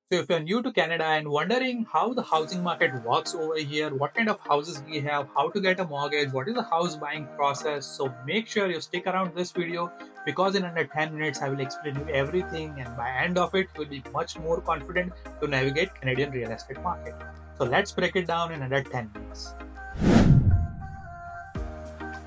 So if you're new to Canada and wondering how the housing market works over here, what kind of houses we have, how to get a mortgage, what is the house buying process, so make sure you stick around this video because in under 10 minutes I will explain you everything, and by end of it you will be much more confident to navigate Canadian real estate market. So let's break it down in under 10 minutes.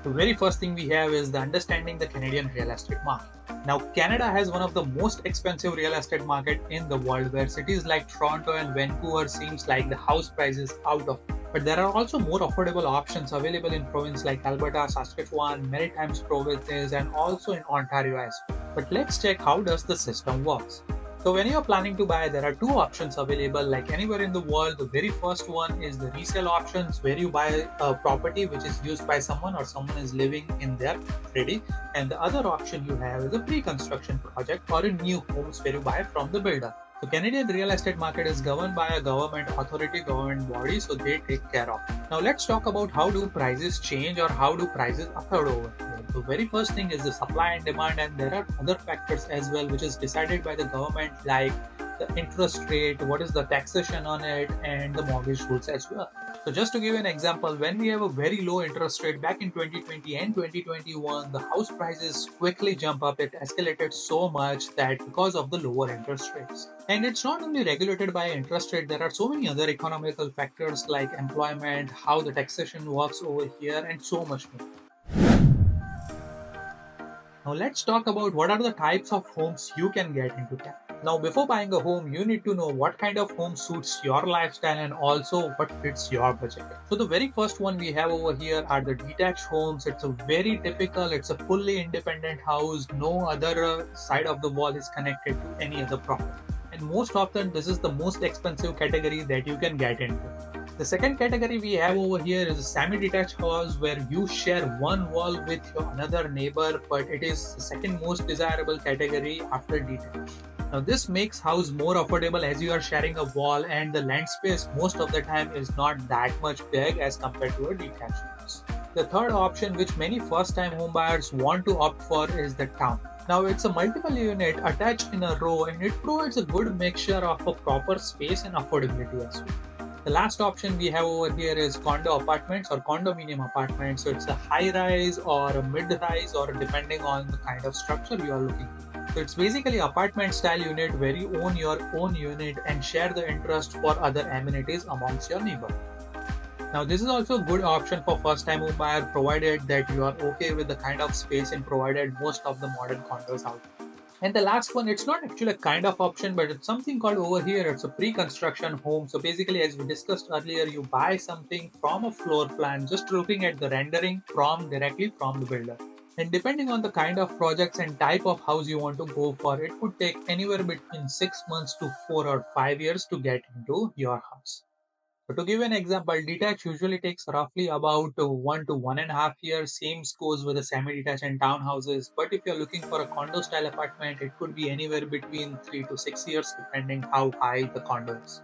The very first thing we have is the understanding the Canadian real estate market. Now, Canada has one of the most expensive real estate market in the world, where cities like Toronto and Vancouver seems like the house prices out of. But there are also more affordable options available in provinces like Alberta, Saskatchewan, Maritime provinces, and also in Ontario as well. But let's check how does the system works. So when you're planning to buy, there are two options available like anywhere in the world. The very first one is the resale options, where you buy a property which is used by someone or someone is living in there ready. And the other option you have is a pre-construction project or a new homes where you buy from the builder. So Canadian real estate market is governed by a government authority, government body, so they take care of it. Now let's talk about how do prices change or how do prices occur over here. The very first thing is the supply and demand, and there are other factors as well which is decided by the government, like the interest rate, what is the taxation on it, and the mortgage rules as well. So just to give you an example, when we have a very low interest rate back in 2020 and 2021, the house prices quickly jump up. It escalated so much that because of the lower interest rates. And it's not only regulated by interest rate, there are so many other economical factors like employment, how the taxation works over here, and so much more. Now let's talk about what are the types of homes you can get into Canada. Now before buying a home, you need to know what kind of home suits your lifestyle and also what fits your budget. So the very first one we have over here are the detached homes. It's a very typical, it's a fully independent house. No other side of the wall is connected to any other property. And most often this is the most expensive category that you can get into. The second category we have over here is a semi-detached house, where you share one wall with your another neighbor, but it is the second most desirable category after detached. Now this makes house more affordable as you are sharing a wall, and the land space most of the time is not that much big as compared to a detached house. The third option which many first-time home buyers want to opt for is the town. Now it's a multiple unit attached in a row, and it provides a good mixture of a proper space and affordability as well. The last option we have over here is condo apartments or condominium apartments. So it's a high-rise or a mid-rise, or depending on the kind of structure you are looking for. So it's basically apartment style unit where you own your own unit and share the interest for other amenities amongst your neighbor. Now this is also a good option for first-time home buyer, provided that you are okay with the kind of space and provided most of the modern condos out there. And the last one, it's not actually a kind of option, but it's something called over here, it's a pre-construction home. So basically, as we discussed earlier, you buy something from a floor plan, just looking at the rendering directly from the builder. And depending on the kind of projects and type of house you want to go for, it could take anywhere between 6 months to 4 or 5 years to get into your house. So to give an example, detached usually takes roughly about 1 to 1.5 years. Same goes with the semi-detached and townhouses. But if you're looking for a condo style apartment, it could be anywhere between 3 to 6 years, depending how high the condo is.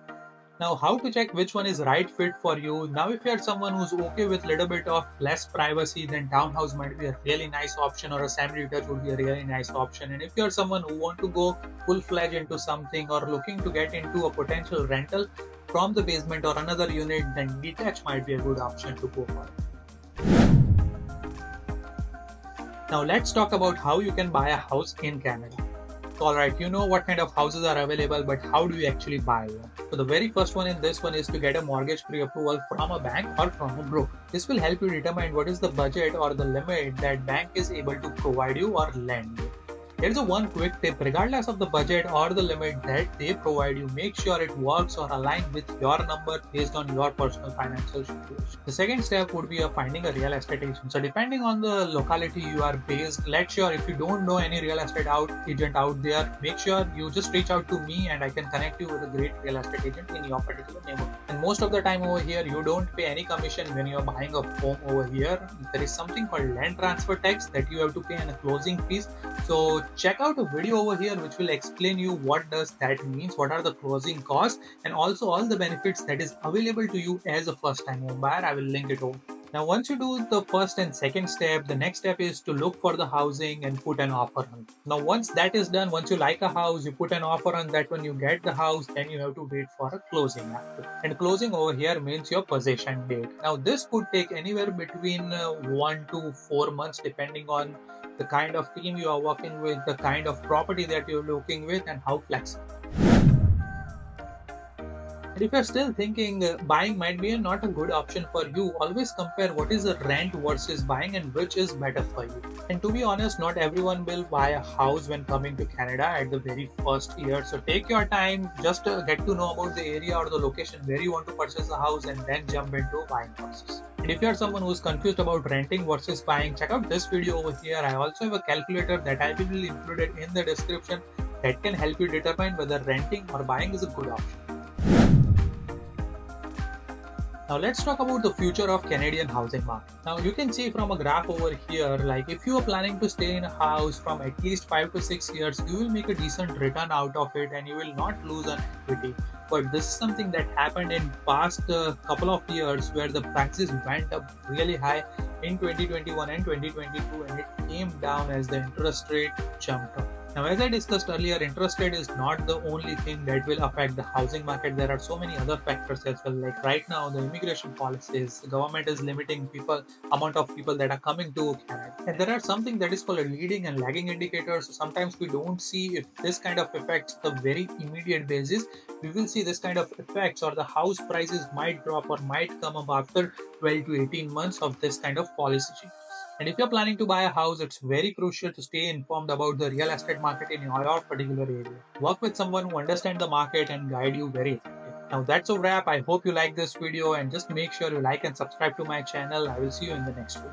Now, how to check which one is right fit for you? Now, if you're someone who's okay with little bit of less privacy, then townhouse might be a really nice option, or a semi-detached would be a really nice option. And if you're someone who want to go full-fledged into something or looking to get into a potential rental from the basement or another unit, then detached might be a good option to go for. Now let's talk about how you can buy a house in Canada. So, alright, you know what kind of houses are available, but how do you actually buy one? So the very first one in this one is to get a mortgage pre-approval from a bank or from a broker. This will help you determine what is the budget or the limit that bank is able to provide you or lend you. Here's a one quick tip: regardless of the budget or the limit that they provide you, make sure it works or aligns with your number based on your personal financial situation. The second step would be finding a real estate agent. So depending on the locality you are based, let's sure if you don't know any real estate agent out there, make sure you just reach out to me and I can connect you with a great real estate agent in your particular neighborhood. And most of the time over here, you don't pay any commission when you're buying a home over here. There is something called land transfer tax that you have to pay and a closing fees. So check out a video over here which will explain you what does that means, what are the closing costs, and also all the benefits that is available to you as a first time home buyer. I will link it over. Now, once you do the first and second step, the next step is to look for the housing and put an offer on it. Now, once that is done, once you like a house, you put an offer on that. When you get the house, then you have to wait for a closing after. And closing over here means your possession date. Now, this could take anywhere between 1 to 4 months, depending on the kind of team you are working with, the kind of property that you're looking with, and how flexible. And if you're still thinking buying might be not a good option for you, always compare what is the rent versus buying and which is better for you. And to be honest, not everyone will buy a house when coming to Canada at the very first year. So take your time, just get to know about the area or the location where you want to purchase a house and then jump into buying houses. And if you're someone who's confused about renting versus buying, check out this video over here. I also have a calculator that I will include it in the description that can help you determine whether renting or buying is a good option. Now let's talk about the future of Canadian housing market. Now you can see from a graph over here, like if you are planning to stay in a house from at least 5 to 6 years, you will make a decent return out of it and you will not lose on equity. But this is something that happened in past couple of years where the prices went up really high in 2021 and 2022 and it came down as the interest rate jumped up. Now, as I discussed earlier, interest rate is not the only thing that will affect the housing market. There are so many other factors as well. Like right now, the immigration policies, the government is limiting amount of people that are coming to Canada. And there are something that is called a leading and lagging indicators. So sometimes we don't see if this kind of affects the very immediate basis. We will see this kind of effects or the house prices might drop or might come up after 12 to 18 months of this kind of policy change. And if you're planning to buy a house, it's very crucial to stay informed about the real estate market in your particular area. Work with someone who understands the market and guide you very effectively. Now that's a wrap. I hope you like this video and just make sure you like and subscribe to my channel. I will see you in the next video.